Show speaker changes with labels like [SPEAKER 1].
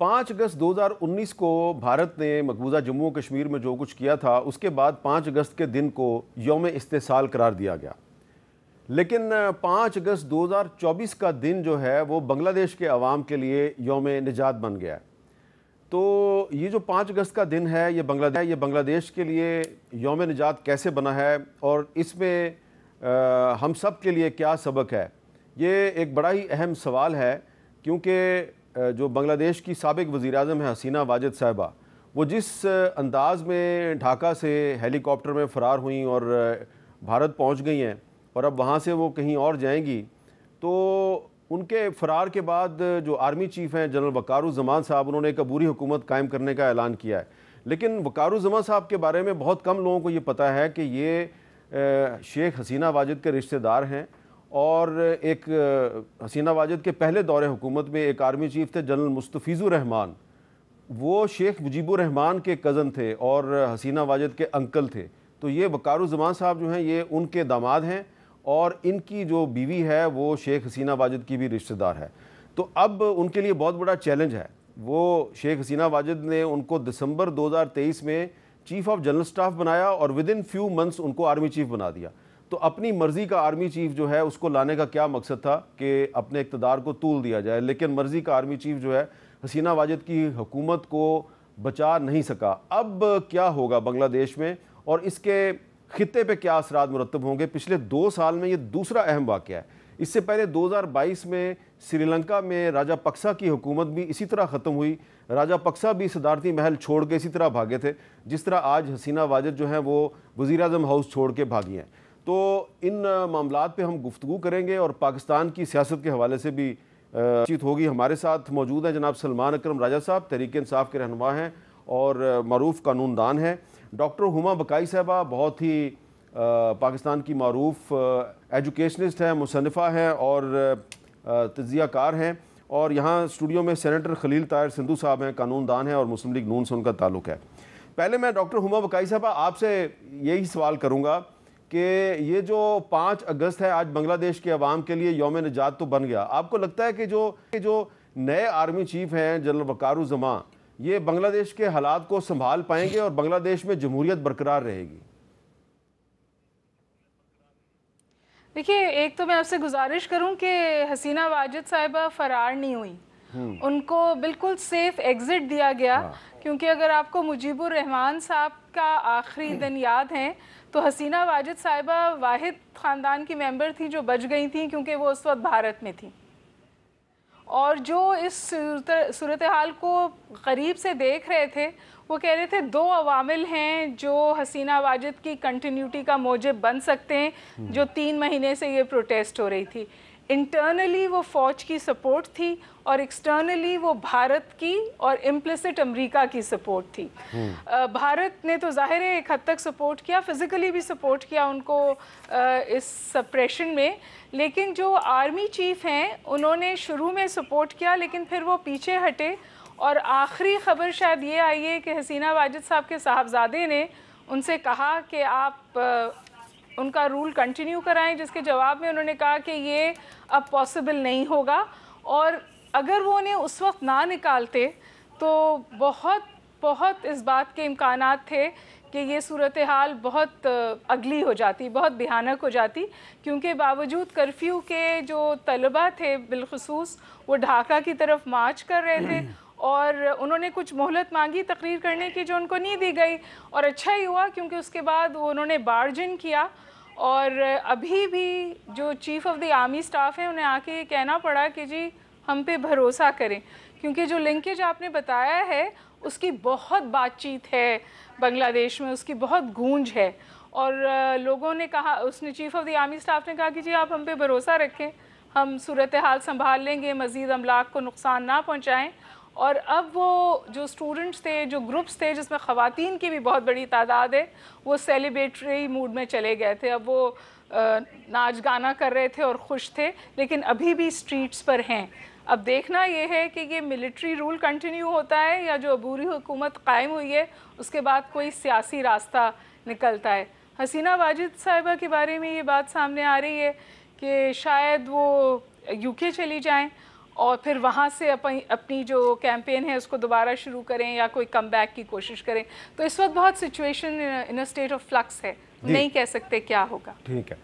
[SPEAKER 1] 5 اگست 2019 کو بھارت نے مقبوضہ جموں و کشمیر میں جو کچھ کیا تھا اس کے بعد 5 اگست کے دن کو یوم استحصال قرار دیا گیا، لیکن 5 اگست 2024 کا دن جو ہے وہ بنگلہ دیش کے عوام کے لیے یوم نجات بن گیا ہے۔ تو یہ جو 5 اگست کا دن ہے یہ بنگلہ دیش کے لیے یوم نجات کیسے بنا ہے اور اس میں ہم سب کے لیے کیا سبق ہے، یہ ایک بڑا ہی اہم سوال ہے، کیونکہ جو بنگلہ دیش کی سابق وزیر اعظم ہے حسینہ واجد صاحبہ، وہ جس انداز میں ڈھاکہ سے ہیلی کاپٹر میں فرار ہوئیں اور بھارت پہنچ گئی ہیں اور اب وہاں سے وہ کہیں اور جائیں گی، تو ان کے فرار کے بعد جو آرمی چیف ہیں جنرل وقارالزمان صاحب، انہوں نے ایک عبوری حکومت قائم کرنے کا اعلان کیا ہے۔ لیکن وقارالزمان صاحب کے بارے میں بہت کم لوگوں کو یہ پتہ ہے کہ یہ شیخ حسینہ واجد کے رشتہ دار ہیں، اور ایک حسینہ واجد کے پہلے دور حکومت میں ایک آرمی چیف تھے جنرل مستفیض الرحمان، وہ شیخ مجیب الرحمان کے کزن تھے اور حسینہ واجد کے انکل تھے۔ تو یہ وقارالزمان صاحب جو ہیں یہ ان کے داماد ہیں، اور ان کی جو بیوی ہے وہ شیخ حسینہ واجد کی بھی رشتہ دار ہے۔ تو اب ان کے لیے بہت بڑا چیلنج ہے، وہ شیخ حسینہ واجد نے ان کو دسمبر 2023 میں چیف آف جنرل سٹاف بنایا اور ودن فیو منتھس ان کو آرمی چیف بنا دیا۔ تو اپنی مرضی کا آرمی چیف جو ہے اس کو لانے کا کیا مقصد تھا کہ اپنے اقتدار کو طول دیا جائے، لیکن مرضی کا آرمی چیف جو ہے حسینہ واجد کی حکومت کو بچا نہیں سکا۔ اب کیا ہوگا بنگلہ دیش میں اور اس کے خطے پہ کیا اثرات مرتب ہوں گے؟ پچھلے 2 سال میں یہ دوسرا اہم واقعہ ہے۔ اس سے پہلے 2022 میں سری لنکا میں راجہ پکسا کی حکومت بھی اسی طرح ختم ہوئی، راجہ پکسا بھی صدارتی محل چھوڑ کے اسی طرح بھاگے تھے جس طرح آج حسینہ واجد جو ہیں وہ وزیر اعظم ہاؤس چھوڑ کے بھاگی ہیں۔ تو ان معاملات پہ ہم گفتگو کریں گے اور پاکستان کی سیاست کے حوالے سے بھی چیت ہوگی۔ ہمارے ساتھ موجود ہیں جناب سلمان اکرم راجہ صاحب، تحریک انصاف کے رہنما ہیں اور معروف قانون دان ہیں، ڈاکٹر ہما بقائی صاحبہ بہت ہی پاکستان کی معروف ایجوکیشنسٹ ہیں، مصنفہ ہیں اور تجزیہ کار ہیں، اور یہاں اسٹوڈیو میں سینیٹر خلیل طاہر سندھو صاحب ہیں، قانون دان ہیں اور مسلم لیگ نون سے ان کا تعلق ہے۔ پہلے میں ڈاکٹر ہما بقائی صاحبہ آپ سے یہی سوال کروں گا کہ یہ جو 5 اگست ہے آج بنگلہ دیش کے عوام کے لیے یوم نجات تو بن گیا، آپ کو لگتا ہے کہ جو نئے آرمی چیف ہیں جنرل وقارالزمان، یہ بنگلہ دیش کے حالات کو سنبھال پائیں گے اور بنگلہ دیش میں جمہوریت برقرار رہے گی؟
[SPEAKER 2] دیکھیے، ایک تو میں آپ سے گزارش کروں کہ حسینہ واجد صاحبہ فرار نہیں ہوئی، ان کو بالکل سیف ایگزٹ دیا گیا، کیونکہ اگر آپ کو مجیب الرحمان صاحب کا آخری دن یاد ہیں تو حسینہ واجد صاحبہ واحد خاندان کی ممبر تھیں جو بچ گئی تھیں، کیونکہ وہ اس وقت بھارت میں تھیں، اور جو اس صورتحال کو قریب سے دیکھ رہے تھے وہ کہہ رہے تھے 2 عوامل ہیں جو حسینہ واجد کی کنٹینیوٹی کا موجب بن سکتے ہیں، جو 3 مہینے سے یہ پروٹیسٹ ہو رہی تھی۔ انٹرنلی وہ فوج کی سپورٹ تھی اور ایکسٹرنلی وہ بھارت کی اور امپلیسٹ امریکہ کی سپورٹ تھی۔ بھارت نے تو ظاہر ہے ایک حد تک سپورٹ کیا، فزیکلی بھی سپورٹ کیا ان کو اس سپریشن میں، لیکن جو آرمی چیف ہیں انہوں نے شروع میں سپورٹ کیا لیکن پھر وہ پیچھے ہٹے، اور آخری خبر شاید یہ آئی ہے کہ حسینہ واجد صاحب کے صاحبزادے نے ان سے کہا کہ آپ ان کا رول کنٹینیو کرائیں، جس کے جواب میں انہوں نے کہا کہ یہ اب پاسبل نہیں ہوگا، اور اگر وہ انہیں اس وقت نہ نکالتے تو بہت اس بات کے امکانات تھے کہ یہ صورتحال بہت اگلی ہو جاتی، بہت بھیانک ہو جاتی، کیونکہ باوجود کرفیو کے جو طلبہ تھے بالخصوص وہ ڈھاکہ کی طرف مارچ کر رہے تھے، اور انہوں نے کچھ مہلت مانگی تقریر کرنے کی جو ان کو نہیں دی گئی، اور اچھا ہی ہوا کیونکہ اس کے بعد انہوں نے بارج ان کیا، اور ابھی بھی جو chief of the army staff ہیں انہیں آ کے یہ کہنا پڑا کہ جی ہم پہ بھروسہ کریں، کیونکہ جو لنکیج آپ نے بتایا ہے اس کی بہت بات چیت ہے بنگلہ دیش میں، اس کی بہت گونج ہے، اور لوگوں نے کہا، اس نے chief of the army staff نے کہا کہ جی آپ ہم پہ بھروسہ رکھیں، ہم صورتحال سنبھال لیں گے، مزید املاک کو نقصان نہ پہنچائیں۔ اور اب وہ جو اسٹوڈنٹس تھے، جو گروپس تھے جس میں خواتین کی بھی بہت بڑی تعداد ہے، وہ سیلیبریٹری موڈ میں چلے گئے تھے، اب وہ ناچ گانا کر رہے تھے اور خوش تھے، لیکن ابھی بھی اسٹریٹس پر ہیں۔ اب دیکھنا یہ ہے کہ یہ ملٹری رول کنٹینیو ہوتا ہے یا جو عبوری حکومت قائم ہوئی ہے اس کے بعد کوئی سیاسی راستہ نکلتا ہے۔ حسینہ واجد صاحبہ کے بارے میں یہ بات سامنے آ رہی ہے کہ شاید وہ UK چلی جائیں، اور پھر وہاں سے اپنی جو کیمپین ہے اس کو دوبارہ شروع کریں یا کوئی کم بیک کی کوشش کریں. تو اس وقت بہت situation in state of flux ہے, نہیں کہہ سکتے کیا ہوگا.
[SPEAKER 1] ٹھیک ہے.